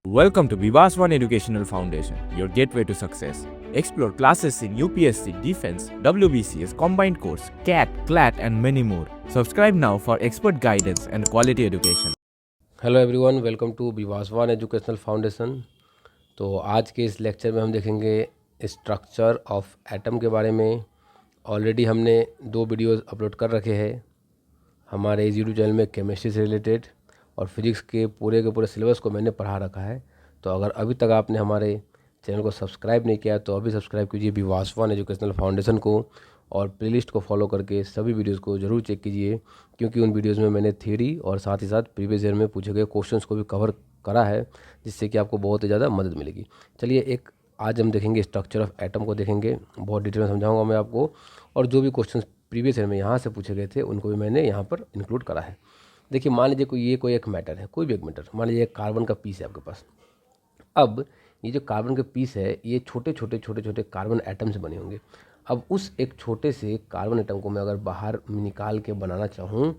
Welcome to Vivaswan Educational Foundation, your gateway to success. Explore classes in UPSC, Defense, WBCS, Combined Course, CAT, CLAT, and many more. Subscribe now for expert guidance and quality education. Hello everyone, welcome to Vivasvan educational foundation. तो आज के इस lecture में हम देखेंगे structure of atom के बारे में। ऑलरेडी हमने 2 वीडियोस अपलोड कर रखे हैं हमारे इस यूट्यूब चैनल में केमिस्ट्री से रिलेटेड, और फिजिक्स के पूरे सिलेबस को मैंने पढ़ा रखा है। तो अगर अभी तक आपने हमारे चैनल को सब्सक्राइब नहीं किया तो अभी सब्सक्राइब कीजिए विवासवान एजुकेशनल फाउंडेशन को, और प्लेलिस्ट को फॉलो करके सभी वीडियोस को ज़रूर चेक कीजिए, क्योंकि उन वीडियोस में मैंने थ्योरी और साथ ही साथ प्रीवियस ईयर में पूछे गए क्वेश्चंस को भी कवर करा है, जिससे कि आपको बहुत ही ज़्यादा मदद मिलेगी। चलिए आज हम देखेंगे स्ट्रक्चर ऑफ एटम को देखेंगे, बहुत डिटेल में समझाऊंगा मैं आपको, और जो भी क्वेश्चंस प्रीवियस ईयर में यहाँ से पूछे गए थे उनको भी मैंने यहाँ पर इंक्लूड करा है। देखिए, मान लीजिए कोई एक मैटर है, कोई भी एक मैटर, मान लीजिए कार्बन का पीस है आपके पास। अब ये जो कार्बन के पीस है ये छोटे छोटे कार्बन एटम से बने होंगे। अब उस एक छोटे से कार्बन एटम को मैं अगर बाहर निकाल के बनाना चाहूँ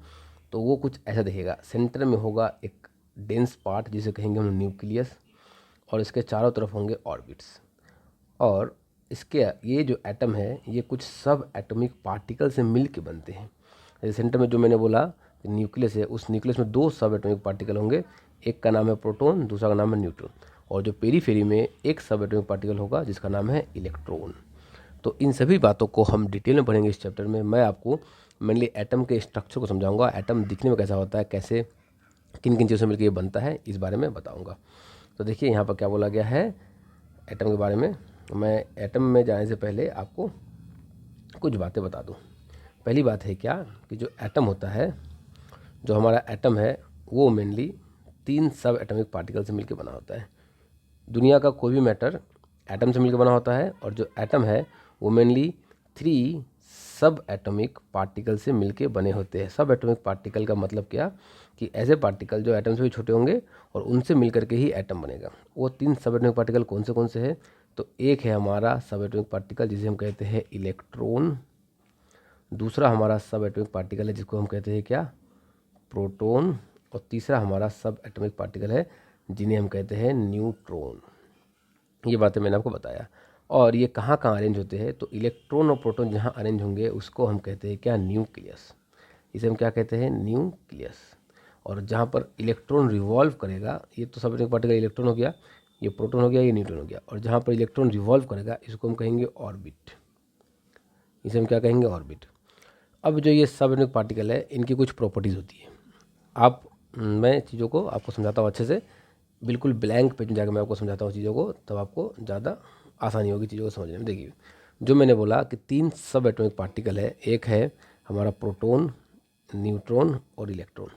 तो वो कुछ ऐसा दिखेगा। सेंटर में होगा एक डेंस पार्ट जिसे कहेंगे हम न्यूक्लियस, और इसके चारों तरफ होंगे ऑर्बिट्स। और इसके ये जो एटम है ये कुछ सब एटॉमिक पार्टिकल से मिल के बनते हैं। जैसे सेंटर में जो मैंने बोला न्यूक्लियस है, उस न्यूक्लियस में 2 सब एटॉमिक पार्टिकल होंगे, एक का नाम है प्रोटॉन, दूसरा का नाम है न्यूट्रॉन। और जो पेरीफेरी में एक सब एटॉमिक पार्टिकल होगा जिसका नाम है इलेक्ट्रॉन। तो इन सभी बातों को हम डिटेल में पढ़ेंगे इस चैप्टर में। मैं आपको मेनली एटम के स्ट्रक्चर को समझाऊंगा, एटम दिखने में कैसा होता है, कैसे किन किन चीज़ों से मिलकर ये बनता है, इस बारे में बताऊंगा। तो देखिए यहाँ पर क्या बोला गया है एटम के बारे में। मैं एटम में जाने से पहले आपको कुछ बातें बता दूं। पहली बात है क्या कि जो एटम होता है, जो हमारा एटम है, वो मेनली 3 सब एटॉमिक पार्टिकल से मिलकर बना होता है। दुनिया का कोई भी मैटर एटम से मिलकर बना होता है, और जो एटम है वो मेनली 3 सब एटॉमिक पार्टिकल से मिलके बने होते हैं। सब एटॉमिक पार्टिकल का मतलब क्या कि ऐसे पार्टिकल जो एटम से भी छोटे होंगे और उनसे मिलकर के ही एटम बनेगा। वो 3 सब एटॉमिक पार्टिकल कौन से हैं? तो एक है हमारा सब एटॉमिक पार्टिकल जिसे हम कहते हैं इलेक्ट्रॉन, दूसरा हमारा सब एटॉमिक पार्टिकल है जिसको हम कहते हैं क्या, प्रोटॉन, और तीसरा हमारा सब एटॉमिक पार्टिकल है जिन्हें हम कहते हैं न्यूट्रॉन। ये बातें मैंने आपको बताया। और ये कहाँ कहाँ अरेंज होते हैं? तो इलेक्ट्रॉन और प्रोटॉन जहाँ अरेंज होंगे उसको हम कहते हैं क्या, न्यूक्लियस। इसे हम क्या कहते हैं, न्यूक्लियस। और जहाँ पर इलेक्ट्रॉन रिवॉल्व करेगा, ये तो सब एटॉमिक पार्टिकल इलेक्ट्रॉन हो गया, ये प्रोटॉन हो गया, ये न्यूट्रॉन हो गया, और जहाँ पर इलेक्ट्रॉन रिवॉल्व करेगा इसको हम कहेंगे ऑर्बिट। इसे हम क्या कहेंगे, ऑर्बिट। अब जो ये सब एटॉमिक पार्टिकल है इनकी कुछ प्रॉपर्टीज़ होती है। मैं चीज़ों को आपको समझाता हूँ अच्छे से, बिल्कुल ब्लैंक पेज में जाकर मैं आपको समझाता हूँ चीज़ों को, तब आपको ज़्यादा आसानी होगी चीज़ों को समझने में। देखिए, जो मैंने बोला कि 3 सब एटॉमिक पार्टिकल है, एक है हमारा प्रोटॉन, न्यूट्रॉन और इलेक्ट्रॉन।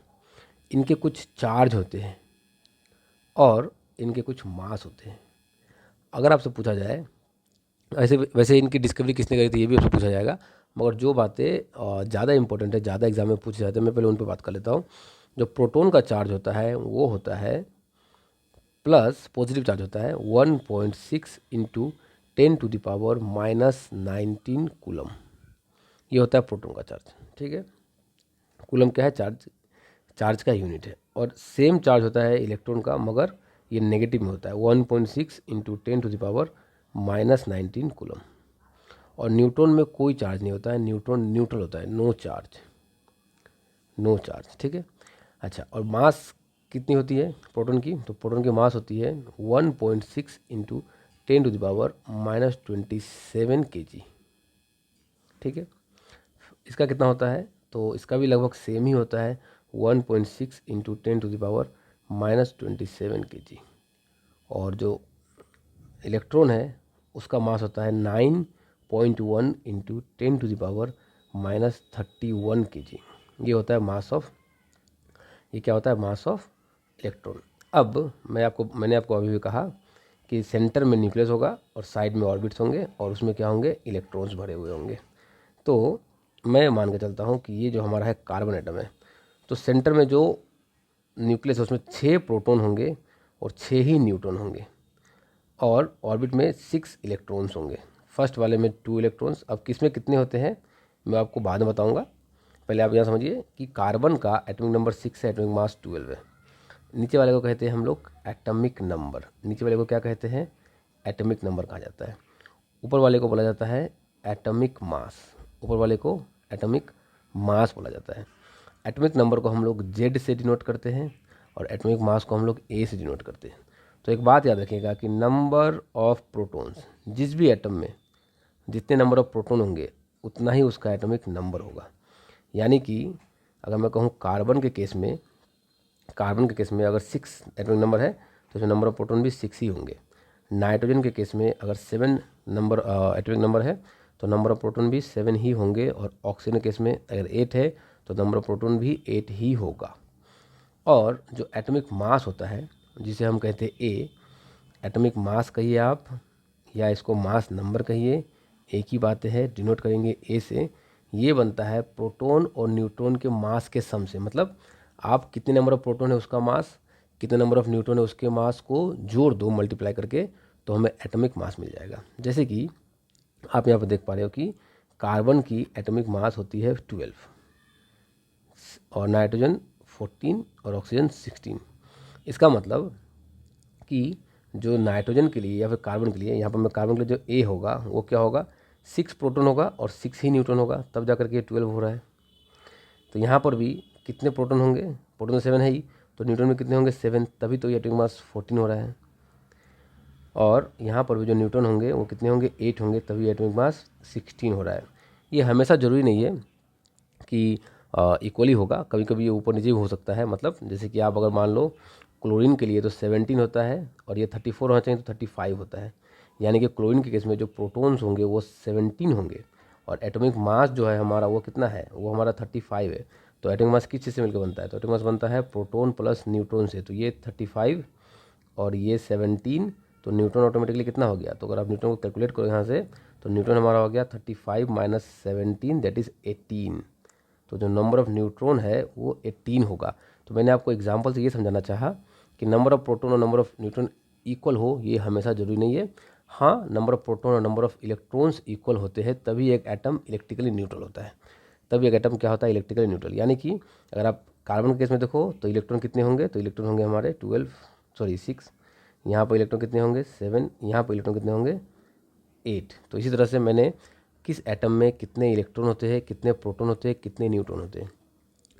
इनके कुछ चार्ज होते हैं और इनके कुछ मास होते हैं। अगर आपसे पूछा जाए, ऐसे वैसे इनकी डिस्कवरी किसने करी थी ये भी आपसे पूछा जाएगा, मगर जो बातें ज़्यादा इंपॉर्टेंट है, ज़्यादा एग्जाम में पूछे जाते हैं, मैं पहले उन पर बात कर लेता हूँ। जो प्रोटॉन का चार्ज होता है वो होता है प्लस, पॉजिटिव चार्ज होता है 1.6 इंटू 10⁻⁻19 कूलम। ये होता है प्रोटॉन का चार्ज, ठीक है। कूलम क्या है, चार्ज का यूनिट है। और सेम चार्ज होता है इलेक्ट्रॉन का, मगर ये नेगेटिव में होता है 1.6 इंटू 10⁻⁻19 कूलम। और न्यूट्रॉन में कोई चार्ज नहीं होता है, न्यूट्रॉन न्यूट्रल होता है, नो चार्ज, नो चार्ज, ठीक है। अच्छा, और मास कितनी होती है प्रोटॉन की? तो प्रोटॉन की मास होती है 1.6 इंटू 10⁻⁻27 kg, ठीक है। इसका कितना होता है? तो इसका भी लगभग सेम ही होता है 1.6 इंटू 10⁻⁻27 kg। और जो इलेक्ट्रॉन है उसका मास होता है 9.1 इंटू 10⁻⁻31 kg। ये होता है मास ऑफ, ये क्या होता है, मास ऑफ इलेक्ट्रॉन। अब मैंने आपको अभी भी कहा कि सेंटर में न्यूक्लियस होगा और साइड में ऑर्बिट्स होंगे, और उसमें क्या होंगे, इलेक्ट्रॉन्स भरे हुए होंगे। तो मैं मान के चलता हूँ कि ये जो हमारा है कार्बन एटम है, तो सेंटर में जो न्यूक्लियस है उसमें 6 प्रोटॉन होंगे और 6 ही न्यूट्रॉन होंगे, और ऑर्बिट में 6 इलेक्ट्रॉन्स होंगे। फर्स्ट वाले में 2 इलेक्ट्रॉन्स। अब किस में कितने होते हैं मैं आपको बाद में बताऊंगा, पहले आप यहाँ समझिए कि कार्बन का एटॉमिक नंबर 6 है, एटॉमिक मास 12 है। नीचे वाले को कहते हैं हम लोग एटॉमिक नंबर, नीचे वाले को क्या कहते हैं, एटॉमिक नंबर कहा जाता है। ऊपर वाले को बोला जाता है एटॉमिक मास, ऊपर वाले को एटॉमिक मास बोला जाता है। एटॉमिक नंबर को हम लोग Z से डिनोट करते हैं और एटॉमिक मास को हम लोग A से डिनोट करते हैं। तो एक बात याद रखिएगा कि नंबर ऑफ प्रोटॉन्स, जिस भी एटम में जितने नंबर ऑफ प्रोटॉन होंगे उतना ही उसका एटॉमिक नंबर होगा। यानी कि अगर मैं कहूँ कार्बन के केस में अगर 6 एटॉमिक नंबर है तो उसमें नंबर ऑफ प्रोटॉन भी 6 ही होंगे। नाइट्रोजन के केस में अगर 7 नंबर एटॉमिक नंबर है तो नंबर ऑफ प्रोटॉन भी 7 ही होंगे, और ऑक्सीजन के केस में अगर 8 है तो नंबर ऑफ प्रोटॉन भी 8 ही होगा। और जो एटॉमिक मास होता है जिसे हम कहते हैं ए, एटॉमिक मास कहिए आप या इसको मास नंबर कहिए, एक ही बात है, डिनोट करेंगे ए से। ये बनता है प्रोटॉन और न्यूट्रॉन के मास के सम से, मतलब आप कितने नंबर ऑफ प्रोटॉन है उसका मास, कितने नंबर ऑफ न्यूट्रॉन है उसके मास को जोड़ दो मल्टीप्लाई करके, तो हमें एटॉमिक मास मिल जाएगा। जैसे कि आप यहाँ पर देख पा रहे हो कि कार्बन की एटॉमिक मास होती है 12 और नाइट्रोजन 14 और ऑक्सीजन 16। इसका मतलब कि जो नाइट्रोजन के लिए या फिर कार्बन के लिए, यहाँ पर मैं कार्बन के लिए जो ए होगा वो क्या होगा, 6 प्रोटॉन होगा और 6 ही न्यूट्रॉन होगा, तब जा करके 12 हो रहा है। तो यहाँ पर भी कितने प्रोटॉन होंगे, प्रोटॉन 7 है ही, तो न्यूट्रॉन में कितने होंगे 7, तभी तो ये एटॉमिक मास 14 हो रहा है। और यहाँ पर भी जो न्यूट्रॉन होंगे वो कितने होंगे, 8 होंगे, तभी एटॉमिक मास 16 हो रहा है। ये हमेशा ज़रूरी नहीं है कि इक्वली होगा, कभी कभी ये ऊपर नीचे भी हो सकता है। मतलब जैसे कि आप अगर मान लो क्लोरीन के लिए तो 17 होता है और ये 34 होना चाहिए तो 35 होता है। यानी कि क्लोरीन के केस में जो प्रोटॉन्स होंगे वो 17 होंगे और एटॉमिक मास जो है हमारा वो कितना है, वो हमारा 35 है। तो एटॉमिक मास किस चीज़ से मिलकर बनता है, तो एटॉमिक मास बनता है प्रोटॉन प्लस न्यूट्रॉन से। तो ये 35 और ये 17, तो न्यूट्रॉन ऑटोमेटिकली कितना हो गया, तो अगर आप न्यूट्रॉन को कैलकुलेट करो यहाँ से तो न्यूट्रॉन हमारा हो गया 35 माइनस 17 दैट इज़ 18। तो जो नंबर ऑफ़ न्यूट्रॉन है वो 18 होगा। तो मैंने आपको एग्जांपल से ये समझाना चाहा कि नंबर ऑफ़ प्रोटॉन और नंबर ऑफ़ न्यूट्रॉन इक्वल हो ये हमेशा ज़रूरी नहीं है। हाँ, नंबर ऑफ़ प्रोटॉन और नंबर ऑफ़ इलेक्ट्रॉन्स इक्वल होते हैं तभी एक एटम इलेक्ट्रिकली न्यूट्रल होता है, तभी एक एटम क्या होता है, इलेक्ट्रिकली न्यूट्रल। यानी कि अगर आप कार्बन के केस में देखो तो इलेक्ट्रॉन कितने होंगे, तो इलेक्ट्रॉन होंगे हमारे 6, यहाँ पर इलेक्ट्रॉन कितने होंगे 7, यहाँ पर इलेक्ट्रॉन कितने होंगे 8। तो इसी तरह से मैंने किस एटम में कितने इलेक्ट्रॉन होते हैं, कितने प्रोटॉन होते हैं, कितने न्यूट्रॉन होते हैं,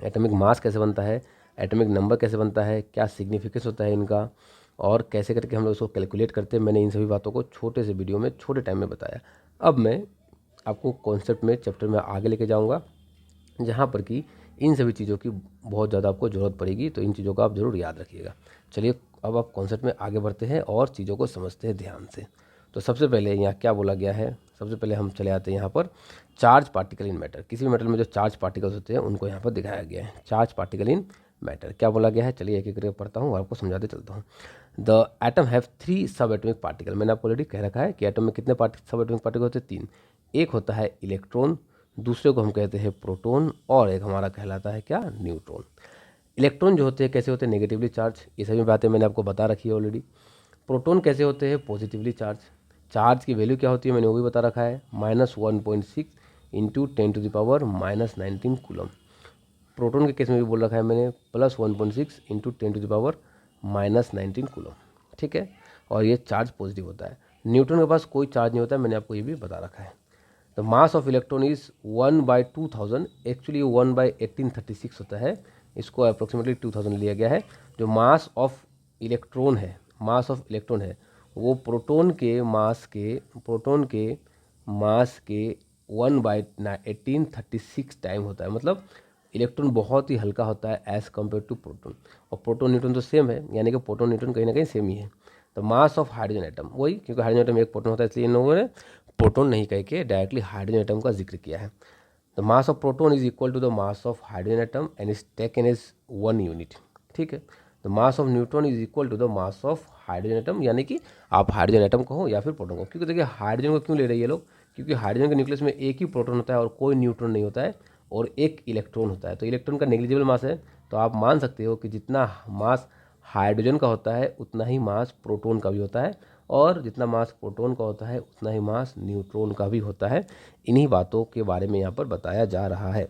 एटॉमिक मास कैसे बनता है, एटॉमिक नंबर कैसे बनता है, क्या सिग्निफिकेंस होता है इनका, और कैसे करके हम लोग इसको कैलकुलेट करते हैं, मैंने इन सभी बातों को छोटे से वीडियो में छोटे टाइम में बताया। अब मैं आपको कॉन्सेप्ट में चैप्टर में आगे लेके जाऊँगा जहाँ पर कि इन सभी चीज़ों की बहुत ज़्यादा आपको ज़रूरत पड़ेगी, तो इन चीज़ों का आप ज़रूर याद रखिएगा। चलिए अब आप कॉन्सेप्ट में आगे बढ़ते हैं और चीज़ों को समझते हैं ध्यान से। तो सबसे पहले यहाँ क्या बोला गया है, सबसे पहले हम चले आते हैं यहाँ पर चार्ज पार्टिकल इन मैटर। किसी भी मेटल में जो चार्ज पार्टिकल्स होते हैं उनको यहाँ पर दिखाया गया है, चार्ज पार्टिकल इन मैटर क्या बोला गया है। चलिए एक एक करके पढ़ता हूँ और आपको समझाते चलता हूँ। द एटम हैव 3 सब एटॉमिक पार्टिकल। मैंने आपको ऑलरेडी कह रखा है कि एटम में कितने सब एटॉमिक पार्टिकल होते हैं, 3। एक होता है इलेक्ट्रॉन, दूसरे को हम कहते हैं प्रोटॉन, और एक हमारा कहलाता है क्या, न्यूट्रॉन। इलेक्ट्रॉन जो होते हैं कैसे होते हैं, नेगेटिवली चार्ज, ये सभी बातें मैंने आपको बता रखी है ऑलरेडी। प्रोटॉन कैसे होते हैं, पॉजिटिवली चार्ज। चार्ज की वैल्यू क्या होती है मैंने वो भी बता रखा है, -1.6 इंटू 10⁻⁻19 कूलम। प्रोटॉन के केस में भी बोल रखा है मैंने +1.6 इंटू 10⁻⁻19 कूलम, ठीक है। और ये चार्ज पॉजिटिव होता है। न्यूट्रॉन के पास कोई चार्ज नहीं होता है, मैंने आपको ये भी बता रखा है। The mass of electron is 1/2000, actually 1/1836 होता है, इसको अप्रोक्सीमेटली 2000 लिया गया है। जो मास ऑफ इलेक्ट्रॉन है, मास ऑफ इलेक्ट्रॉन है वो प्रोटॉन के मास के 1/1836 टाइम होता है। मतलब इलेक्ट्रॉन बहुत ही हल्का होता है एज़ कम्पेयर टू प्रोटॉन, और प्रोटॉन न्यूट्रॉन तो सेम है, यानी कि प्रोटॉन न्यूट्रॉन कहीं ना कहीं सेम ही है। तो मास ऑफ हाइड्रोजन एटम, वही क्योंकि हाइड्रोजन एटम एक प्रोटॉन होता है इसलिए इन लोगों ने प्रोटॉन नहीं कह के डायरेक्टली हाइड्रोजन एटम का जिक्र किया है। The mass of proton is equal to the mass of hydrogen atom and is taken as 1 unit, ठीक है। The mass of neutron is equal to the mass of hydrogen atom, यानी कि आप hydrogen atom कहो या फिर proton कहो। क्योंकि देखिए हाइड्रोजन को क्यों ले रहे हैं ये लोग, क्योंकि हाइड्रोजन के न्यूक्लियस में एक ही प्रोटॉन होता है और कोई न्यूट्रॉन नहीं होता है, और एक इलेक्ट्रॉन होता है। तो इलेक्ट्रॉन का नेग्लिजिबल मास है, तो आप मान सकते हो कि जितना मास हाइड्रोजन का होता है उतना ही मास प्रोटॉन का भी होता है, और जितना मास प्रोटॉन का होता है उतना ही मास न्यूट्रॉन का भी होता है। इन्हीं बातों के बारे में यहाँ पर बताया जा रहा है।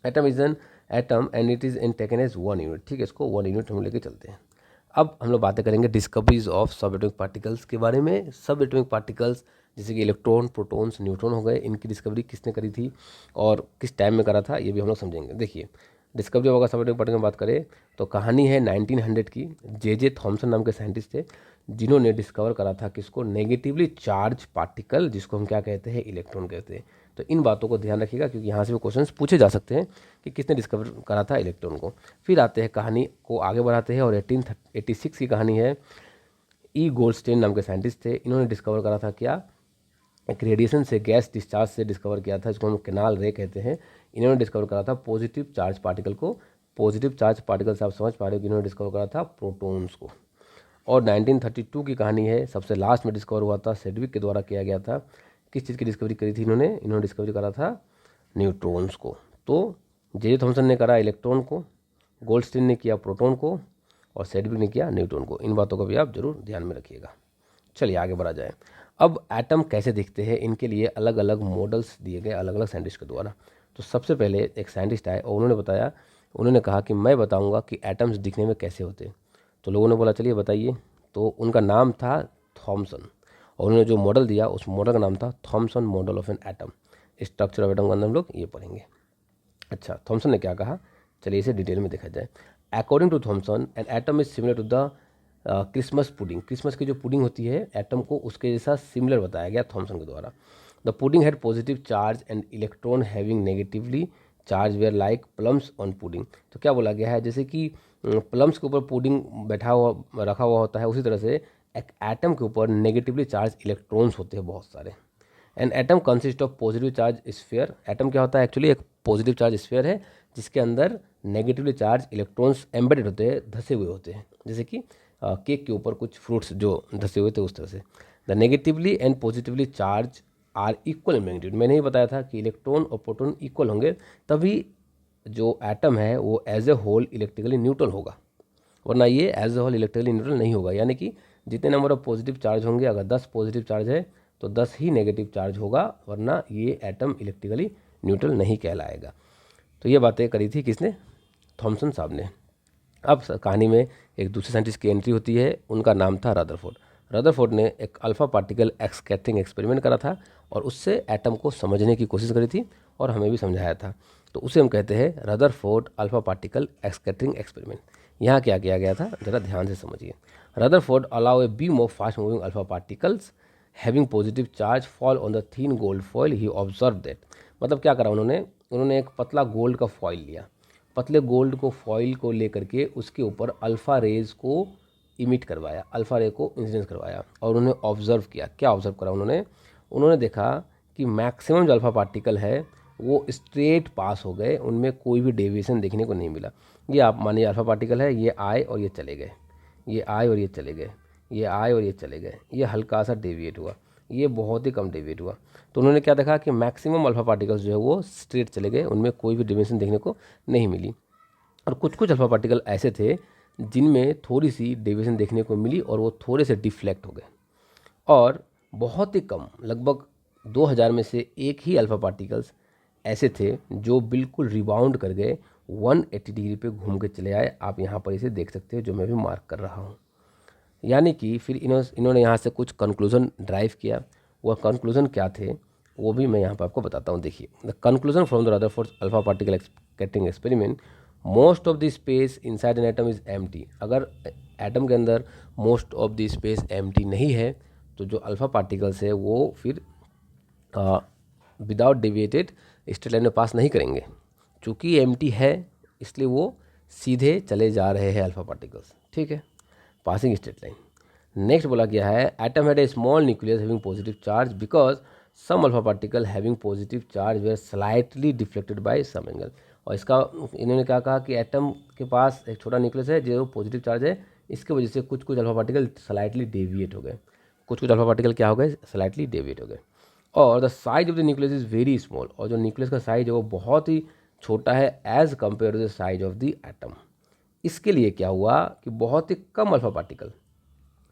Atom is an atom and it is in taken as 1 unit, ठीक है, इसको 1 यूनिट हम लेके चलते हैं। अब हम लोग बातें करेंगे डिस्कवरीज ऑफ सब एटॉमिक पार्टिकल्स के बारे में। सब एटॉमिक पार्टिकल्स जैसे कि इलेक्ट्रॉन, प्रोटॉन्स, न्यूट्रॉन हो गए, इनकी डिस्कवरी किसने करी थी और किस टाइम में करा था, ये भी हम लोग समझेंगे। देखिए, डिस्कवरी होगा सब एटॉमिक पार्टिकल की बात करें तो कहानी है 1900 की। जे थॉमसन नाम के साइंटिस्ट थे जिन्होंने डिस्कवर करा था किसको, नेगेटिवली चार्ज पार्टिकल, जिसको हम क्या कहते हैं, इलेक्ट्रॉन कहते हैं। तो इन बातों को ध्यान रखिएगा क्योंकि यहाँ से भी क्वेश्चंस पूछे जा सकते हैं कि किसने डिस्कवर करा था इलेक्ट्रॉन को। फिर आते हैं, कहानी को आगे बढ़ाते हैं और 1886 की कहानी है। ई गोल्डस्टेन नाम के साइंटिस्ट थे, इन्होंने डिस्कवर करा था क्या, एक रेडिएशन से, गैस डिस्चार्ज से डिस्कवर किया था, इसको हम कैनाल रे कहते हैं। इन्होंने डिस्कवर करा था पॉजिटिव चार्ज पार्टिकल को। पॉजिटिव चार्ज पार्टिकल से आप समझ पा रहे हो कि इन्होंने डिस्कवर करा था प्रोटॉन्स को। और 1932 की कहानी है, सबसे लास्ट में डिस्कवर हुआ था, सेडविक के द्वारा किया गया था। किस चीज़ की डिस्कवरी करी थी इन्होंने डिस्कवरी करा था न्यूट्रॉन्स को। तो जे थॉमसन ने करा इलेक्ट्रॉन को, गोल्डस्टीन ने किया प्रोटॉन को और सेडविक ने किया न्यूट्रॉन को। इन बातों का भी आप जरूर ध्यान में रखिएगा। चलिए आगे बढ़ा जाए। अब एटम कैसे दिखते हैं, इनके लिए अलग अलग मॉडल्स दिए गए अलग अलग साइंटिस्ट के द्वारा। तो सबसे पहले एक साइंटिस्ट आए और उन्होंने बताया, उन्होंने कहा कि मैं बताऊंगा कि एटम्स दिखने में कैसे होते हैं। तो लोगों ने बोला चलिए बताइए। तो उनका नाम था थॉमसन और उन्होंने जो मॉडल दिया उस मॉडल का नाम था Thompson model of an atom. Structure of atom के अंदर हम लोग ये पढ़ेंगे। अच्छा, थॉमसन ने क्या कहा, चलिए इसे डिटेल में देखा जाए। According to Thomson, an atom is similar to the Christmas pudding. Christmas की जो पुडिंग होती है एटम को उसके जैसा सिमिलर बताया गया थॉमसन के द्वारा। The pudding had positive charge and electron having negatively charge were like plums on pudding. तो क्या बोला गया है, जैसे कि प्लम्स के ऊपर पुडिंग रखा हुआ होता है, उसी तरह से एक एटम के ऊपर नेगेटिवली चार्ज इलेक्ट्रॉन्स होते हैं बहुत सारे। An atom consist of positive charge sphere. Atom क्या होता है, एक्चुअली एक पॉजिटिव चार्ज स्फीयर है जिसके अंदर नेगेटिवली चार्ज इलेक्ट्रॉन्स एम्बेडेड होते हैं, धसे हुए होते हैं, जैसे कि केक के ऊपर कुछ फ्रूट्स जो धसे हुए थे उस तरह से। The negatively and positively charge are equal in magnitude. मैंने ही बताया था कि इलेक्ट्रॉन और प्रोटॉन इक्वल होंगे तभी जो एटम है वो as a whole electrically neutral होगा, वरना ये as a whole electrically neutral नहीं होगा। यानी कि जितने नंबर ऑफ पॉजिटिव चार्ज होंगे, अगर 10 पॉजिटिव चार्ज है तो 10 ही नेगेटिव चार्ज होगा, वरना ये एटम इलेक्ट्रिकली न्यूट्रल नहीं कहलाएगा। तो ये बातें करी थी किसने, थॉमसन साहब ने। अब कहानी में एक दूसरे साइंटिस्ट की एंट्री होती है, उनका नाम था रदरफोर्ड। रदरफोर्ड ने एक अल्फा पार्टिकल स्कैटरिंग एक्सपेरिमेंट करा था और उससे एटम को समझने की कोशिश करी थी और हमें भी समझाया था। तो उसे हम कहते हैं Rutherford alpha particle scattering experiment. यहाँ क्या किया गया था, ज़रा ध्यान से समझिए। Rutherford allow a beam of fast moving alpha particles having positive charge fall on the thin gold foil, he observe that. मतलब क्या करा उन्होंने एक पतला गोल्ड का फॉइल लिया, पतले गोल्ड को फॉइल को लेकर के उसके ऊपर अल्फ़ा रेज को इमिट करवाया, अल्फ़ा रे को इंसिडेंस करवाया और उन्होंने ऑब्जर्व किया। क्या ऑब्जर्व करा उन्होंने देखा कि मैक्सिमम जो अल्फ़ा पार्टिकल है वो स्ट्रेट पास हो गए, उनमें कोई भी डेविएशन देखने को नहीं मिला। ये आप मानिए अल्फ़ा पार्टिकल है, ये आए और ये चले गए, ये आए और ये चले गए, ये आए और ये चले गए, ये हल्का सा डेविएट हुआ, ये बहुत ही कम डेविएट हुआ। तो उन्होंने क्या देखा कि मैक्सिमम अल्फ़ा पार्टिकल्स जो है वो स्ट्रेट चले गए, उनमें कोई भी डेविएशन देखने को नहीं मिली। और कुछ कुछ अल्फ़ा पार्टिकल ऐसे थे जिनमें थोड़ी सी डेविएशन देखने को मिली और वो थोड़े से डिफ्लेक्ट हो गए। और बहुत ही कम, लगभग 2000 में से एक ही अल्फ़ा पार्टिकल्स ऐसे थे जो बिल्कुल रिबाउंड कर गए, 180 डिग्री पे घूम के चले आए। आप यहाँ पर इसे देख सकते हो जो मैं भी मार्क कर रहा हूँ। यानी कि फिर इन्होंने यहाँ से कुछ कंक्लूजन ड्राइव किया। वह कंक्लूजन क्या थे वो भी मैं यहाँ पर आपको बताता हूँ। देखिए, the conclusion from the Rutherford alpha particle scattering experiment, most of the space inside N atom is empty. अगर एटम के अंदर most of the space empty नहीं है तो जो अल्फ़ा पार्टिकल्स है वो फिर विदाउट डेविएटेड स्ट्रेट लाइन में पास नहीं करेंगे। चूँकि एम्प्टी है इसलिए वो सीधे चले जा रहे हैं अल्फ़ा पार्टिकल्स, ठीक है, पासिंग स्ट्रेट लाइन। नेक्स्ट बोला गया है atom had a small nucleus having positive charge because some alpha particle having positive charge were slightly deflected by some angle. और इसका इन्होंने क्या कहा कि एटम के पास एक छोटा न्यूक्लियस है जो पॉजिटिव चार्ज है, इसके वजह से कुछ कुछ अल्फा पार्टिकल स्लाइटली डेविएट हो गए, कुछ कुछ अल्फा पार्टिकल क्या हो गए, स्लाइटली डेविएट हो गए। और the size of the nucleus is very small, और जो न्यूक्लियस का साइज है वो बहुत ही छोटा है as compare to the size of the atom. इसके लिए क्या हुआ कि बहुत ही कम अल्फा पार्टिकल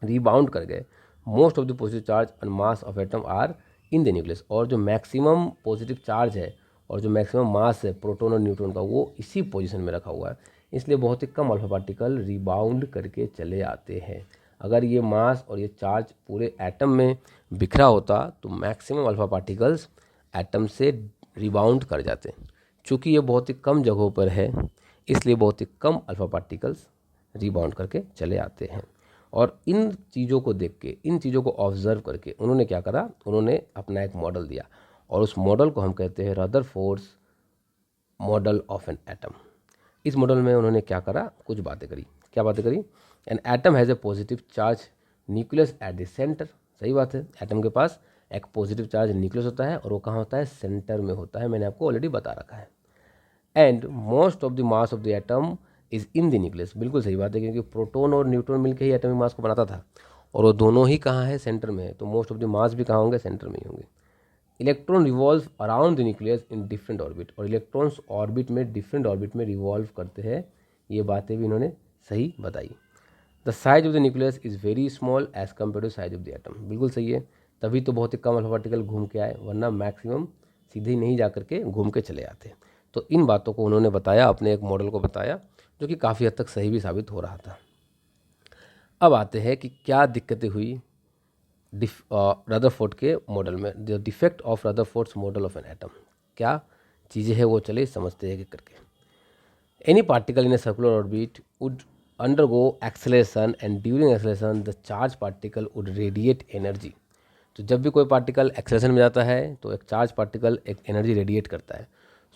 रिबाउंड कर गए। Most of the positive charge and mass of atom are in the nucleus, और जो मैक्सिमम पॉजिटिव चार्ज है और जो मैक्सिमम मास है प्रोटॉन और न्यूट्रॉन का वो इसी पोजीशन में रखा हुआ है, इसलिए बहुत ही कम अल्फा पार्टिकल रिबाउंड करके चले आते हैं। अगर ये मास और ये चार्ज पूरे एटम में बिखरा होता तो मैक्सिमम अल्फा पार्टिकल्स एटम से रिबाउंड कर जाते। चूँकि ये बहुत ही कम जगहों पर है इसलिए बहुत ही कम अल्फा पार्टिकल्स रिबाउंड करके चले आते हैं। और इन चीज़ों को देख के, इन चीज़ों को ऑब्जर्व करके उन्होंने क्या करा, उन्होंने अपना एक मॉडल दिया और उस मॉडल को हम कहते हैं Rutherford's model of an atom. इस मॉडल में उन्होंने क्या करा, कुछ बातें करी। क्या बातें करी? An atom has a positive charge nucleus at the centre. सही बात है, एटम के पास एक पॉजिटिव चार्ज न्यूक्लियस होता है और वो कहाँ होता है? सेंटर में होता है। मैंने आपको ऑलरेडी बता रखा है। And most of the mass of the atom is in the nucleus. बिल्कुल सही बात है, क्योंकि प्रोटॉन और न्यूट्रॉन मिलकर ही एटॉमिक मास को बनाता था और वो दोनों ही कहाँ है? सेंटर में है। तो मोस्ट ऑफ द मास भी कहाँ होंगे? सेंटर में ही होंगे। Electron revolve around the nucleus in different orbit. और इलेक्ट्रॉन्स ऑर्बिट में, डिफरेंट ऑर्बिट में रिवॉल्व करते हैं। ये बातें भी इन्होंने सही बताई। The size of the nucleus is very small as compare to size of the atom. बिल्कुल सही है, तभी तो बहुत ही कम अल्फा पार्टिकल घूम के आए, वरना मैक्सिमम सीधे ही नहीं जा करके घूम के चले आते। तो इन बातों को उन्होंने बताया, अपने एक मॉडल को बताया, जो कि काफ़ी हद तक सही भी साबित हो रहा था। अब आते हैं कि क्या दिक्कतें हुई रदरफोर्ड के मॉडल में। The defect of Rutherford's model of an atom. क्या चीज़ें हैं वो चले समझते हैं कि करके। Any particle in a circular orbit would undergo acceleration and during acceleration the charged particle would radiate energy। तो जब भी कोई पार्टिकल एक्सेलेरेशन में जाता है तो एक चार्ज पार्टिकल एक एनर्जी रेडिएट करता है।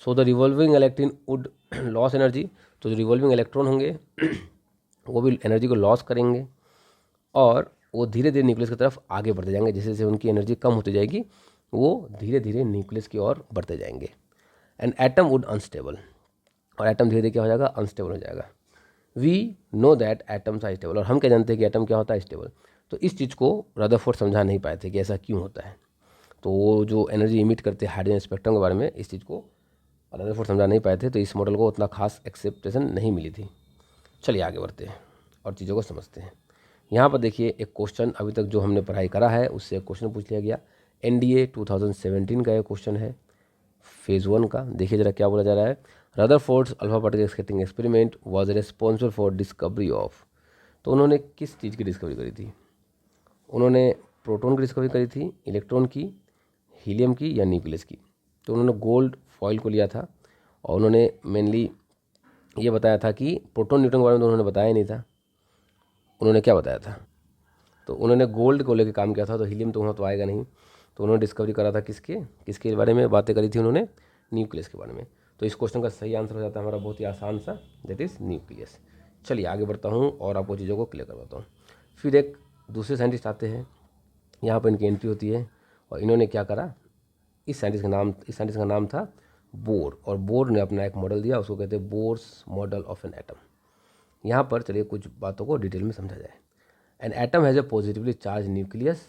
So the revolving electron would loss energy. तो जो रिवॉल्विंग इलेक्ट्रॉन होंगे वो भी एनर्जी को लॉस करेंगे और वो धीरे धीरे न्यूक्लियस की तरफ आगे बढ़ते जाएंगे। जैसे जैसे उनकी एनर्जी कम होती जाएगी वो धीरे धीरे न्यूक्लियस की ओर बढ़ते जाएंगे। And atom would unstable. और एटम धीरे धीरे क्या हो जाएगा? अनस्टेबल हो जाएगा। We know that atoms are stable. और हम क्या जानते हैं कि एटम क्या होता है? स्टेबल। तो इस चीज़ को रदरफोर्ड समझा नहीं पाए थे कि ऐसा क्यों होता है। तो वो जो एनर्जी इमिट करते हैं हाइड्रोजन स्पेक्ट्रम के बारे में, इस चीज़ को रदरफोर्ड समझा नहीं पाए थे, तो इस मॉडल को उतना खास एक्सेप्टेशन नहीं मिली थी। चलिए आगे बढ़ते हैं और चीज़ों को समझते हैं। यहाँ पर देखिए एक क्वेश्चन, अभी तक जो हमने पढ़ाई करा है उससे एक क्वेश्चन पूछ लिया गया। NDA 2017 का ये क्वेश्चन है, फेज़ 1 का। देखिए ज़रा क्या बोला जा रहा है। Rutherford's alpha particle scattering experiment was responsible for discovery of. तो उन्होंने किस चीज़ की डिस्कवरी करी थी? उन्होंने प्रोटॉन की डिस्कवरी करी थी, इलेक्ट्रॉन की, हीलियम की या न्यूक्लियस की। तो उन्होंने गोल्ड फॉइल को लिया था और उन्होंने मेनली ये बताया था कि प्रोटॉन न्यूट्रॉन के बारे में तो उन्होंने बताया नहीं था। उन्होंने क्या बताया था? तो उन्होंने गोल्ड को लेकर काम किया था। तो हीलियम तो वहाँ तो आएगा नहीं, तो उन्होंने डिस्कवरी करा था किसके किसके बारे में बातें करी थी? उन्होंने न्यूक्लियस के बारे में। तो इस क्वेश्चन का सही आंसर हो जाता है हमारा बहुत ही आसान सा, दैट इज़ न्यूक्लियस। चलिए आगे बढ़ता हूँ और आपको चीज़ों को क्लियर करवाता हूँ। फिर एक दूसरे साइंटिस्ट आते हैं, यहाँ पर इनकी एंट्री होती है और इन्होंने क्या करा, इस साइंटिस्ट का नाम था बोर। और बोर ने अपना एक मॉडल दिया, उसको कहते हैं Bohr's model of an atom. यहाँ पर चलिए कुछ बातों को डिटेल में समझा जाए। An atom has a positively charge nucleus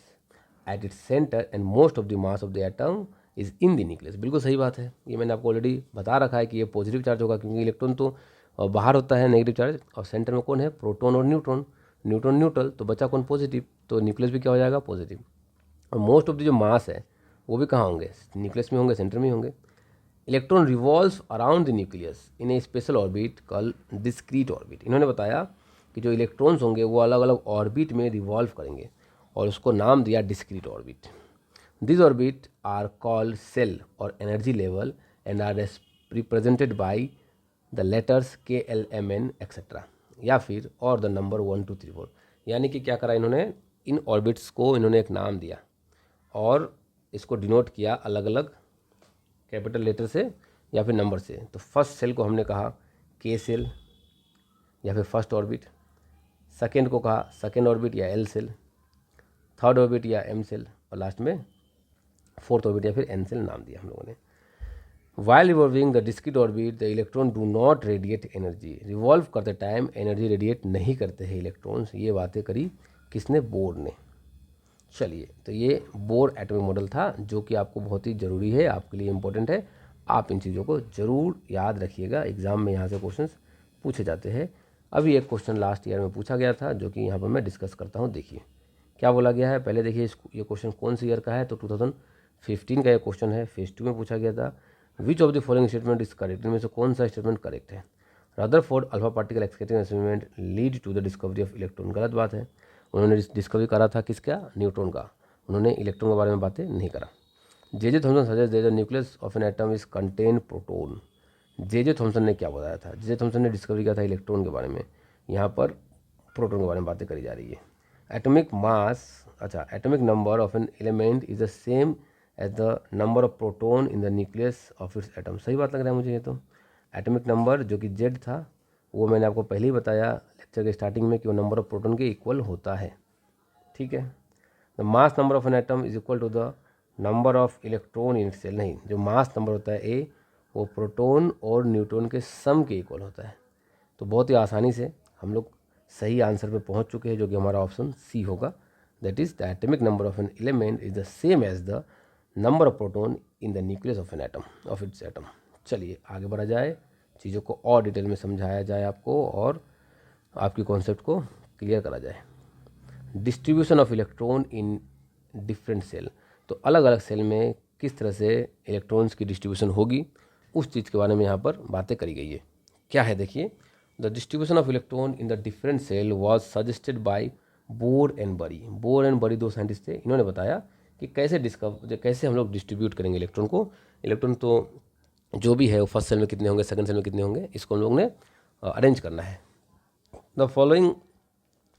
at its centre and most of the mass of the atom is in the nucleus. बिल्कुल सही बात है, ये मैंने आपको ऑलरेडी बता रखा है कि ये पॉजिटिव चार्ज होगा, क्योंकि इलेक्ट्रॉन तो बाहर होता है नेगेटिव चार्ज, और सेंटर में कौन है? प्रोटॉन और न्यूट्रॉन। न्यूट्रॉन न्यूट्रल, तो बचा कौन? पॉजिटिव। तो न्यूक्लियस भी क्या हो जाएगा? पॉजिटिव। और मोस्ट ऑफ द जो मास है वो भी कहाँ होंगे? न्यूक्लियस में होंगे, सेंटर में होंगे। Electron revolve around the nucleus in A special orbit call discrete orbit. इन्होंने बताया कि जो इलेक्ट्रॉन्स होंगे वो अलग अलग ऑर्बिट में रिवॉल्व करेंगे और उसको नाम दिया discrete orbit. This orbit are called cell or energy level and are represented by the letters KLMN etcetera, या फिर और द नंबर 1 2 3 4। यानी कि क्या करा इन्होंने, इन ऑर्बिट्स को इन्होंने एक नाम दिया और इसको डिनोट किया अलग अलग कैपिटल लेटर से या फिर नंबर से। तो फर्स्ट सेल को हमने कहा K सेल या फिर फर्स्ट ऑर्बिट, सेकेंड को कहा सेकेंड ऑर्बिट या L सेल, थर्ड ऑर्बिट या M सेल, और लास्ट में फोर्थ ऑर्बिट या फिर N सेल नाम दिया हम लोगों ने। While revolving the discrete orbit the electron do not radiate energy. Revolve करते टाइम एनर्जी रेडिएट नहीं करते हैं इलेक्ट्रॉन्स। ये बातें करी किसने? बोर ने। चलिए, तो ये बोर एटॉमिक मॉडल था जो कि आपको बहुत ही ज़रूरी है, आपके लिए इम्पोर्टेंट है। आप इन चीज़ों को ज़रूर याद रखिएगा, एग्ज़ाम में यहाँ से क्वेश्चंस पूछे जाते हैं। अभी एक क्वेश्चन लास्ट ईयर में पूछा गया था जो कि यहाँ पर मैं डिस्कस करता हूँ। देखिए क्या बोला गया है। पहले देखिए ये क्वेश्चन कौन सी ईयर का है, तो 2015 का ये क्वेश्चन है, फेज़ 2 में पूछा गया था। Which of the following statement is correct, इनमें से कौन सा स्टेटमेंट करेक्ट है। Rutherford alpha particle scattering experiment lead to the discovery of electron, गलत बात है। उन्होंने डिस्कवरी करा था किसका, न्यूट्रॉन का, उन्होंने इलेक्ट्रॉन के बारे में बातें नहीं करा। J Thomson suggest that the nucleus of an atom is contain proton, J Thomson ने क्या बताया था, जे थॉमसन ने डिस्कवरी किया था इलेक्ट्रॉन के बारे में, यहाँ पर प्रोटॉन के बारे में बातें करी जा रही है। एटॉमिक मास, अच्छा, atomic number of an element is the same as the number of proton in the nucleus of its atom, सही बात लग रहा है मुझे ये तो। एटॉमिक नंबर जो कि जेड था वो मैंने आपको पहले ही बताया लेक्चर के स्टार्टिंग में कि वो नंबर ऑफ प्रोटोन के इक्वल होता है, ठीक है। The mass number of an atom is equal to the number of electron in shell, नहीं, जो मास नंबर होता है ए वो प्रोटोन और न्यूट्रॉन के सम के इक्वल होता है। तो बहुत ही आसानी से हम लोग सही आंसर पे पहुंच चुके हैं, जो कि हमारा ऑप्शन सी होगा, that is the atomic number of an element is the same as the number of proton in the nucleus of an atom of its atom. चलिए आगे बढ़ा जाए, चीज़ों को और डिटेल में समझाया जाए आपको और आपकी कॉन्सेप्ट को क्लियर करा जाए। Distribution of electron in different shell, तो अलग अलग सेल में किस तरह से इलेक्ट्रॉन्स की डिस्ट्रीब्यूशन होगी उस चीज़ के बारे में यहाँ पर बातें करी गई है। क्या है देखिए, the distribution of electron in the different shell was suggested by Bohr and Bury. Bohr and Bury दो साइंटिस्ट थे, इन्होंने बताया कि कैसे हम लोग डिस्ट्रीब्यूट करेंगे इलेक्ट्रॉन को। इलेक्ट्रॉन तो जो भी है वो फर्स्ट सेल में कितने होंगे, सेकंड सेल में कितने होंगे, इसको हम लोग ने अरेंज करना है। The following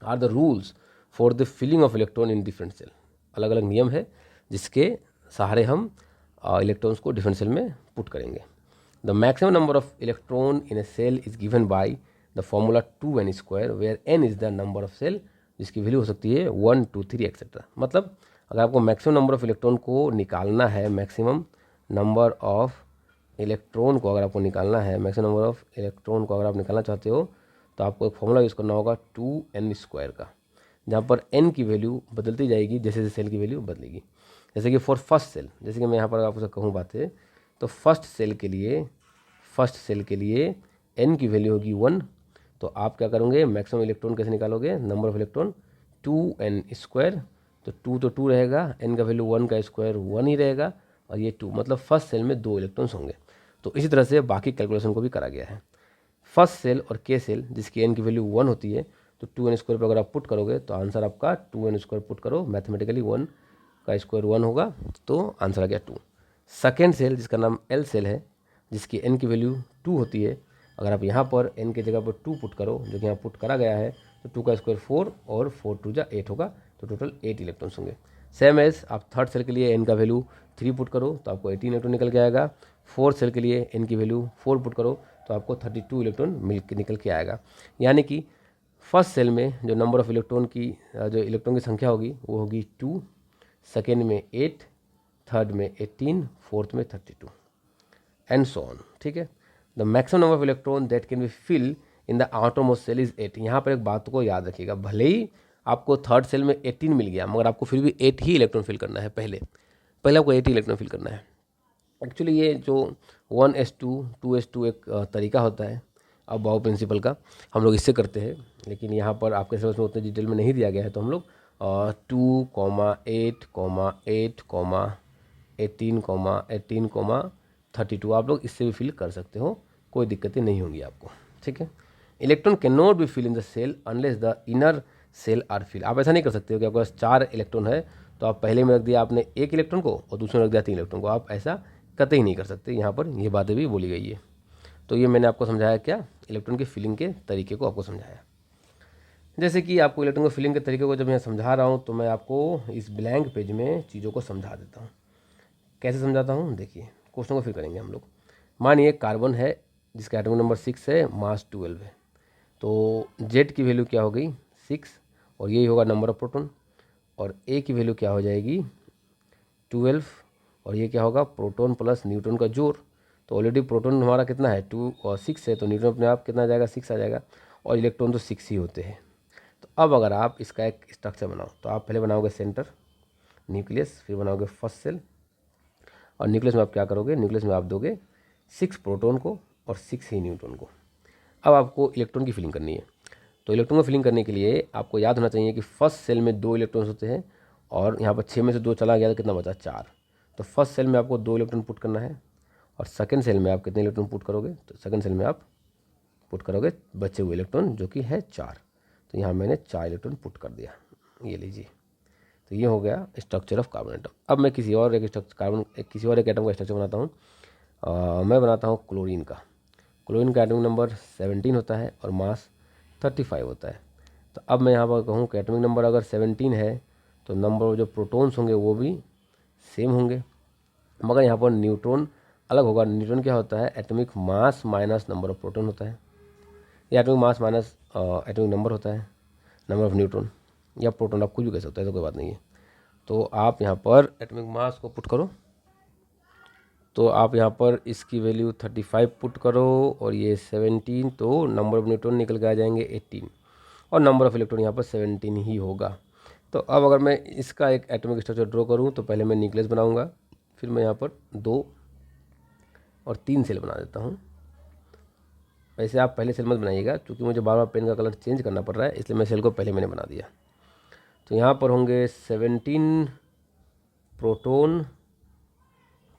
are the rules for the filling of electron in different shell, अलग अलग नियम है जिसके सहारे हम इलेक्ट्रॉन्स को डिफरेंट सेल में पुट करेंगे। The maximum number of electron in a shell is given by the formula 2n² where n is the number of shell, जिसकी वैल्यू हो सकती है 1, 2, 3 एक्सेट्रा। मतलब अगर आपको मैक्सिमम नंबर ऑफ इलेक्ट्रॉन को निकालना है, मैक्सिमम नंबर ऑफ इलेक्ट्रॉन को अगर आपको निकालना है, मैक्सिमम नंबर ऑफ इलेक्ट्रॉन को अगर आप निकालना चाहते हो तो आपको एक फॉर्मूला यूज़ करना होगा 2n² का, जहाँ पर n की वैल्यू बदलती जाएगी जैसे जैसे सेल की वैल्यू बदलेगी। जैसे कि फॉर फर्स्ट सेल, जैसे कि मैं यहाँ पर आपसे कहूँ बातें, तो फर्स्ट सेल के लिए n की वैल्यू होगी 1, तो आप क्या करोगे, मैक्सिमम इलेक्ट्रॉन कैसे निकालोगे, नंबर ऑफ इलेक्ट्रॉन 2n², तो 2 तो 2 रहेगा, n का वैल्यू 1 का स्क्वायर 1 ही रहेगा और ये 2, मतलब फर्स्ट सेल में 2 इलेक्ट्रॉन्स होंगे। तो इसी तरह से बाकी कैलकुलेशन को भी करा गया है। फर्स्ट सेल और के सेल जिसकी n की वैल्यू 1 होती है, तो 2n² पर अगर आप पुट करोगे तो आंसर आपका 2n² पुट करो, मैथमेटिकली 1 का स्क्वायर 1 होगा, तो आंसर आ गया 2। सेकेंड सेल जिसका नाम एल सेल है, जिसकी n की वैल्यू 2 होती है, अगर आप यहाँ पर n की जगह पर 2 पुट करो, जो कि यहाँ पुट करा गया है, तो 2 का स्क्वायर 4 और 4 2 जा 8 होगा, तो टोटल 8 इलेक्ट्रॉन्स होंगे। सेम एज आप थर्ड सेल के लिए n का वैल्यू 3 पुट करो तो आपको 18 इलेक्ट्रॉन निकल के आएगा। फोर्थ सेल के लिए n की वैल्यू 4 पुट करो तो आपको 32 इलेक्ट्रॉन निकल के आएगा। यानी कि फर्स्ट सेल में जो नंबर ऑफ इलेक्ट्रॉन की संख्या होगी वो होगी 2, सेकेंड में 8, थर्ड में 18, फोर्थ में 32 एंड सो ऑन, ठीक है। The maximum number of electron that can be fill in the outermost shell is 8। यहाँ पर एक बात को याद रखिएगा, भले ही आपको थर्ड सेल में 18 मिल गया मगर आपको फिर भी 8 ही इलेक्ट्रॉन फिल करना है, पहले आपको 8 ही इलेक्ट्रॉन फिल करना है। एक्चुअली ये जो 1s2 2s2 एक तरीका होता है अब बाउ प्रिंसिपल का, हम लोग इससे करते हैं, लेकिन यहाँ पर आपके सिलेबस में उतने डिटेल में नहीं दिया गया है, तो हम लोग 2, 8, 8, 18, 18, 32 आप लोग इससे भी फिल कर सकते हो, कोई दिक्कतें नहीं होंगी आपको, ठीक है। Electron can not be fill in the shell unless the inner shell are fill. आप ऐसा नहीं कर सकते हो कि आपके पास 4 इलेक्ट्रॉन है तो आप पहले में रख दिया आपने 1 इलेक्ट्रॉन को और दूसरे में रख दिया 3 इलेक्ट्रॉन को, आप ऐसा कतई नहीं कर सकते। यहाँ पर ये बातें भी बोली गई है। तो ये मैंने आपको समझाया क्या, इलेक्ट्रॉन की फिलिंग के तरीके को आपको समझाया। जैसे कि आपको इलेक्ट्रॉन की फिलिंग के तरीके को जब मैं समझा रहा हूँ तो मैं आपको इस ब्लैंक पेज में चीज़ों को समझा देता हूँ। कैसे समझाता हूँ, देखिए क्वेश्चन को फिर करेंगे हम लोग। मानिए कार्बन है जिसका एटॉमिक नंबर 6 है, मास 12 है, तो जेड की वैल्यू क्या हो गई 6 और यही होगा नंबर ऑफ प्रोटॉन, और ए की वैल्यू क्या हो जाएगी 12 और ये क्या होगा प्रोटॉन प्लस न्यूट्रॉन का जोड़। तो ऑलरेडी प्रोटॉन हमारा कितना है 2 और 6 है, तो न्यूट्रॉन अपने आप कितना आ जाएगा 6 आ जाएगा, और इलेक्ट्रॉन तो 6 ही होते हैं। तो अब अगर आप इसका एक स्ट्रक्चर बनाओ तो आप पहले बनाओगे सेंटर न्यूक्लियस, फिर बनाओगे फर्स्ट सेल, और न्यूक्लियस में आप क्या करोगे, न्यूक्लियस में आप दोगे 6 प्रोटॉन को और 6 ही न्यूट्रॉन को। अब आपको इलेक्ट्रॉन की फिलिंग करनी है, तो इलेक्ट्रॉन को फिलिंग करने के लिए आपको याद होना चाहिए कि फर्स्ट सेल में 2 इलेक्ट्रॉन्स होते हैं, और यहाँ पर 6 में से 2 चला गया तो कितना बचा 4। तो फर्स्ट सेल में आपको 2 इलेक्ट्रॉन पुट करना है, और सेकंड सेल में आप कितने इलेक्ट्रॉन पुट करोगे, तो सेकंड सेल में आप पुट करोगे बचे हुए इलेक्ट्रॉन जो कि है 4। तो यहाँ मैंने 4 इलेक्ट्रॉन पुट कर दिया, ये लीजिए। तो ये हो गया स्ट्रक्चर ऑफ कार्बन एटम। अब मैं किसी और एक एटम का स्ट्रक्चर बनाता हूँ। मैं बनाता हूँ क्लोरीन का। क्लोरीन का एटॉमिक नंबर 17 होता है और मास 35 होता है। तो अब मैं यहाँ पर कहूँ कि एटॉमिक नंबर अगर 17 है तो नंबर ऑफ जो प्रोटॉन्स होंगे वो भी सेम होंगे, मगर यहाँ पर न्यूट्रॉन अलग होगा। न्यूट्रॉन क्या होता है, atomic mass minus number of proton होता है, या atomic mass minus atomic number होता है, नंबर ऑफ न्यूट्रॉन या प्रोटॉन, आप कुछ भी कह सकते हैं, तो कोई बात नहीं है। तो आप यहाँ पर एटॉमिक मास को पुट करो, तो आप यहाँ पर इसकी वैल्यू 35 पुट करो और ये 17, तो नंबर ऑफ न्यूट्रॉन निकल के आ जाएंगे 18 और नंबर ऑफ इलेक्ट्रॉन यहाँ पर 17 ही होगा। तो अब अगर मैं इसका एक एटॉमिक स्ट्रक्चर ड्रॉ करूँ तो पहले मैं न्यूक्लियस बनाऊँगा, फिर मैं यहाँ पर 2 और 3 सेल बना देता हूँ। वैसे आप पहले सेल मत बनाइएगा, क्योंकि मुझे बार बार पेन का कलर चेंज करना पड़ रहा है, इसलिए मैं सेल को पहले मैंने बना दिया। तो यहाँ पर होंगे 17 प्रोटॉन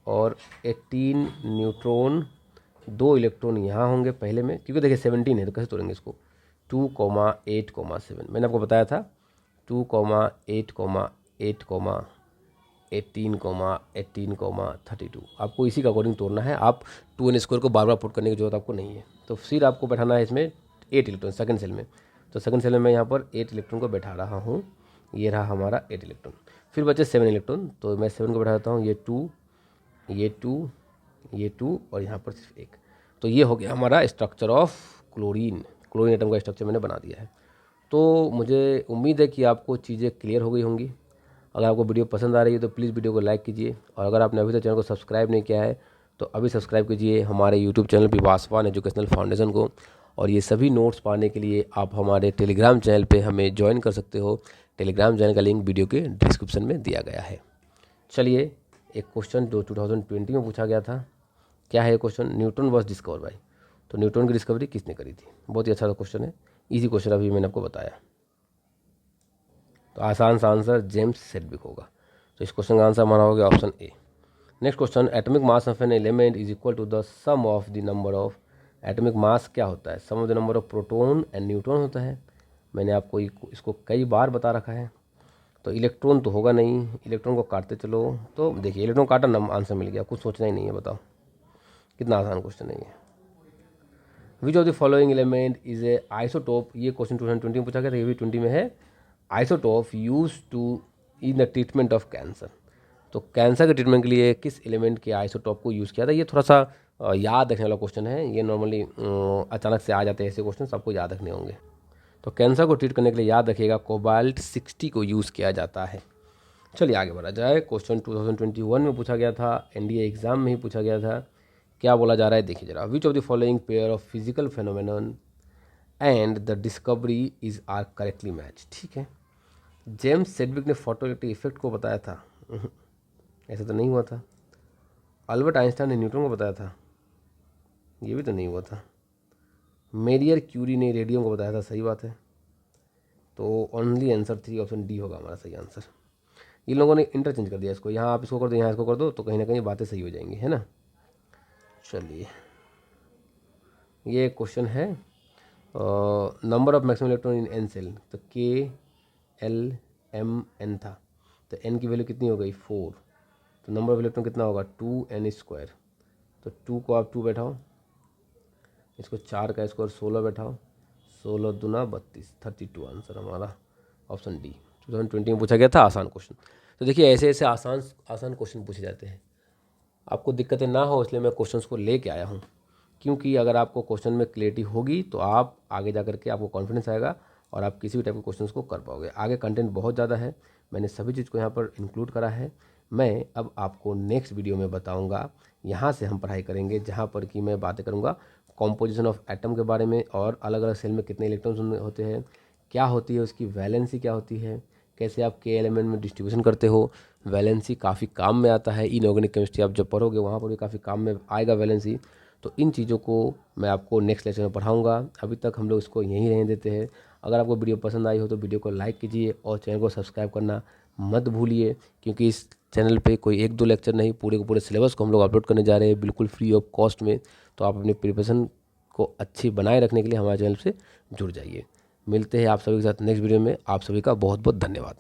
और 18 न्यूट्रॉन, 2 इलेक्ट्रॉन यहाँ होंगे पहले में, क्योंकि देखिए 17 है तो कैसे तोड़ेंगे इसको, 2,8,7 मैंने आपको बताया था 2,8,8,18,32 आपको इसी का अकॉर्डिंग तोड़ना है। आप 2n² को बार बार पुट करने की जरूरत आपको नहीं है। तो फिर आपको बैठाना है इसमें 8 इलेक्ट्रॉन सेकंड सेल में। तो सेकंड सेल में मैं यहाँ पर 8 इलेक्ट्रॉन को बैठा रहा हूँ, ये रहा हमारा 8 इलेक्ट्रॉन। फिर बचे 7 इलेक्ट्रॉन, तो मैं 7 को बैठा देता हूँ, ये 2, ये 2, ये 2 और यहाँ पर सिर्फ 1। तो ये हो गया हमारा structure of chlorine. Chlorine atom का स्ट्रक्चर मैंने बना दिया है। तो मुझे उम्मीद है कि आपको चीज़ें क्लियर हो गई होंगी। अगर आपको वीडियो पसंद आ रही है तो प्लीज़ वीडियो को लाइक कीजिए, और अगर आपने अभी तक चैनल को सब्सक्राइब नहीं किया है तो अभी सब्सक्राइब कीजिए हमारे यूट्यूब चैनल विवासवान एजुकेशनल फाउंडेशन को। और ये सभी नोट्स पाने के लिए आप हमारे टेलीग्राम चैनल पे हमें ज्वाइन कर सकते हो। टेलीग्राम चैनल का लिंक वीडियो के डिस्क्रिप्शन में दिया गया है। चलिए, एक क्वेश्चन जो 2020 में पूछा गया था, क्या है ये question, Newton was discover by. तो न्यूटन की डिस्कवरी किसने करी थी। बहुत ही अच्छा क्वेश्चन है, इजी क्वेश्चन अभी मैंने आपको बताया। तो आसान सा आंसर जेम्स सेडविक होगा। तो इस क्वेश्चन का आंसर हमारा हो गया option A. Next question, atomic mass of an element is equal to the sum of the number of. Atomic mass क्या होता है, sum of the number of proton and neutron होता है। मैंने आपको इसको कई बार बता रखा है। तो इलेक्ट्रॉन तो होगा नहीं, इलेक्ट्रॉन को काटते चलो, तो देखिए इलेक्ट्रॉन काटा आंसर मिल गया, कुछ सोचना ही नहीं है। बताओ कितना आसान क्वेश्चन है ये। विच of the following element is a isotope. ये क्वेश्चन 2020 में पूछा गया था, ये भी 20 में है। Isotope use to in the treatment of cancer. तो कैंसर के ट्रीटमेंट के लिए किस एलिमेंट के आइसोटोप को यूज़ किया था। ये थोड़ा सा याद रखने वाला क्वेश्चन है। ये नॉर्मली अचानक से आ जाते हैं ऐसे क्वेश्चन, आपको याद रखने होंगे। तो कैंसर को ट्रीट करने के लिए याद रखिएगा कोबाल्ट 60 को यूज़ किया जाता है। चलिए आगे बढ़ा जाए। क्वेश्चन 2021 में पूछा गया था, एनडीए एग्जाम में ही पूछा गया था। क्या बोला जा रहा है देखिए जरा। Which of the following pair of physical phenomenon and the discovery is are correctly match. ठीक है, जेम्स सेडविक ने फोटो इलेक्ट्रिक इफेक्ट को बताया था, ऐसा तो नहीं हुआ था। अल्बर्ट आइंस्टाइन ने न्यूटन को बताया था, ये भी तो नहीं हुआ था। मेरियर क्यूरी ने रेडियम को बताया था, सही बात है। तो ओनली आंसर 3 ऑप्शन डी होगा हमारा सही आंसर। इन लोगों ने इंटरचेंज कर दिया इसको, यहाँ आप इसको कर दो, यहाँ इसको कर दो, तो कहीं ना कहीं बातें सही हो जाएंगी, है ना। चलिए, ये क्वेश्चन है number of maximum electron in an shell. तो KLMN था, तो n की वैल्यू कितनी हो गई 4। तो नंबर ऑफ इलेक्ट्रॉन कितना होगा 2n²। तो 2 को आप 2 बैठाओ, इसको 4 का स्क्वायर 16 बैठाओ, 16 दूना 32, 32 आंसर हमारा ऑप्शन डी। 2020 में पूछा गया था, आसान क्वेश्चन। तो देखिए ऐसे ऐसे आसान क्वेश्चन पूछे जाते हैं। आपको दिक्कतें ना हो इसलिए मैं क्वेश्चंस को लेके आया हूँ, क्योंकि अगर आपको क्वेश्चन में क्लियरिटी होगी तो आप आगे जा करके आपको कॉन्फिडेंस आएगा और आप किसी भी टाइप के क्वेश्चंस को कर पाओगे। आगे कंटेंट बहुत ज़्यादा है, मैंने सभी चीज़ को यहाँ पर इंक्लूड करा है। मैं अब आपको नेक्स्ट वीडियो में बताऊँगा, यहाँ से हम पढ़ाई करेंगे जहाँ पर कि मैं बातें करूँगा कॉम्पोजिशन ऑफ एटम के बारे में, और अलग अलग सेल में कितने इलेक्ट्रॉन्स होते हैं, क्या होती है उसकी वैलेंसी क्या होती है, कैसे आप KLMN में डिस्ट्रीब्यूशन करते हो। वैलेंसी काफ़ी काम में आता है, इनऑर्गेनिक केमिस्ट्री आप जब पढ़ोगे वहाँ पर भी काफ़ी काम में आएगा वैलेंसी। तो इन चीज़ों को मैं आपको नेक्स्ट लेक्चर में पढ़ाऊँगा। अभी तक हम लोग इसको यहीं रहने देते हैं। अगर आपको वीडियो पसंद आई हो तो वीडियो को लाइक कीजिए और चैनल को सब्सक्राइब करना मत भूलिए, क्योंकि इस चैनल पे कोई 1-2 लेक्चर नहीं, पूरे के पूरे सिलेबस को हम लोग अपलोड करने जा रहे हैं बिल्कुल फ्री ऑफ कॉस्ट में। तो आप अपनी प्रिपरेशन को अच्छी बनाए रखने के लिए हमारे चैनल से जुड़ जाइए। मिलते हैं आप सभी के साथ नेक्स्ट वीडियो में। आप सभी का बहुत बहुत धन्यवाद।